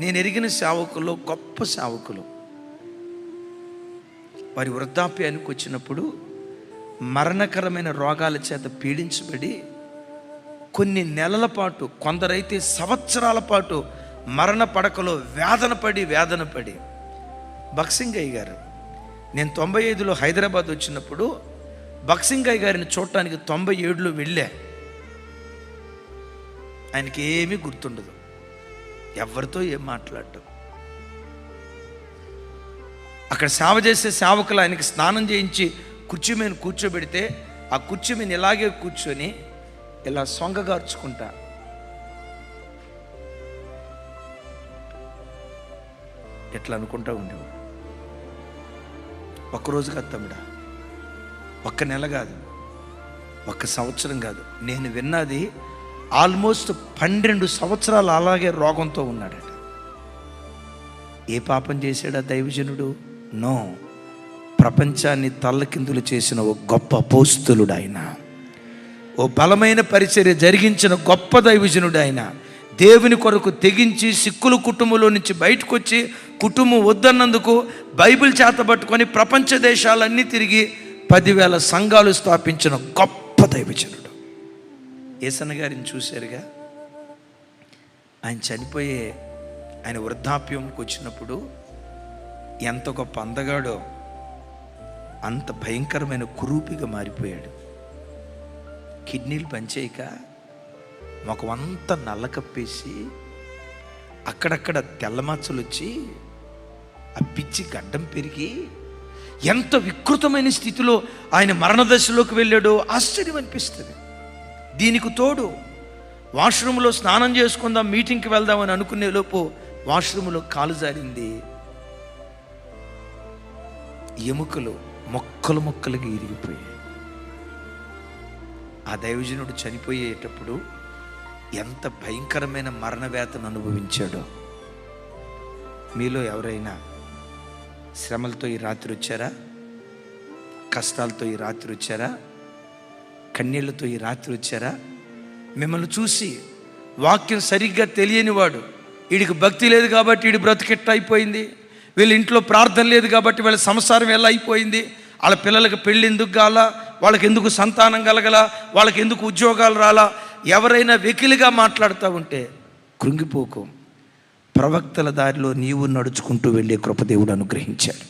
నేను ఎరిగిన సేవకుల్లో గొప్ప సేవకులు వారి వృద్ధాప్యానికి వచ్చినప్పుడు మరణకరమైన రోగాల చేత పీడించబడి కొన్ని నెలల పాటు, కొందరైతే సంవత్సరాల పాటు మరణ పడకలో వేదన పడి బక్సింగయ్య గారు, నేను 95లో హైదరాబాద్ వచ్చినప్పుడు బక్సింగయ్య గారిని చూడటానికి 97లో వెళ్ళా. ఆయనకి ఏమీ గుర్తుండదు, ఎవరితో ఏం మాట్లాడటం. అక్కడ సేవ చేసే సేవకులు ఆయనకి స్నానం చేయించి కుర్చీ మీద కూర్చోబెడితే ఆ కుర్చీ మీద ఇలాగే కూర్చొని ఇలా సొంగగార్చుకుంటా ఎట్లా అనుకుంటా ఉండేవాడు. ఒక్కరోజు కాదు తమ్ముడా, ఒక్క నెల కాదు, ఒక్క సంవత్సరం కాదు, నేను విన్నది ఆల్మోస్ట్ 12 సంవత్సరాలు అలాగే రోగంతో ఉన్నాడట. ఏ పాపం చేశాడా దైవజనుడు? నో, ప్రపంచాన్ని తల్లకిందులు చేసిన ఓ గొప్ప అపోస్తలుడు ఆయన, ఓ బలమైన పరిచర్య జరిగించిన గొప్ప దైవజనుడు ఆయన. దేవుని కొరకు తెగించి సిక్కుల కుటుంబంలో నుంచి బయటకు వచ్చి, కుటుంబం వద్దన్నందుకు బైబిల్ చేతబట్టుకొని ప్రపంచ దేశాలన్నీ తిరిగి 10,000 సంఘాలు స్థాపించిన గొప్ప దైవజనుడు. యేసన్న గారిని చూశారుగా, ఆయన చనిపోయే, ఆయన వృద్ధాప్యంకి వచ్చినప్పుడు ఎంత గొప్ప అందగాడో అంత భయంకరమైన కురూపిగా మారిపోయాడు. కిడ్నీలు పనిచేయక మొఖమంతా నల్ల కప్పేసి అక్కడక్కడ తెల్లమచ్చలు వచ్చి ఆ పిచ్చి గడ్డం పెరిగి ఎంత వికృతమైన స్థితిలో ఆయన మరణ దశలోకి వెళ్ళాడో ఆశ్చర్యం అనిపిస్తుంది. దీనికి తోడు వాష్రూమ్లో స్నానం చేసుకుందాం, మీటింగ్కి వెళ్దామని అనుకునే లోపు వాష్రూమ్లో కాలు జారింది, ఎముకలు మొక్కలుగా ఇరిగిపోయాయి. ఆ దైవజనుడు చనిపోయేటప్పుడు ఎంత భయంకరమైన మరణ వేదన అనుభవించాడో. మీలో ఎవరైనా శ్రమలతో ఈ రాత్రి వచ్చారా? కష్టాలతో ఈ రాత్రి వచ్చారా? కన్నీళ్లతో ఈ రాత్రి వచ్చారా? మిమ్మల్ని చూసి వాక్యం సరిగ్గా తెలియనివాడు, వీడికి భక్తి లేదు కాబట్టి వీడి బ్రతికెట్ట అయిపోయింది, వీళ్ళ ఇంట్లో ప్రార్థన లేదు కాబట్టి వీళ్ళ సంసారం ఎలా అయిపోయింది, వాళ్ళ పిల్లలకి పెళ్ళి ఎందుకు కాలా, వాళ్ళకి ఎందుకు సంతానం కలగల, వాళ్ళకి ఎందుకు ఉద్యోగాలు రాలా, ఎవరైనా వెకిలిగా మాట్లాడుతూ ఉంటే కృంగిపోకు. ప్రవక్తల దారిలో నీవు నడుచుకుంటూ వెళ్ళే కృప దేవుడు అనుగ్రహించాడు.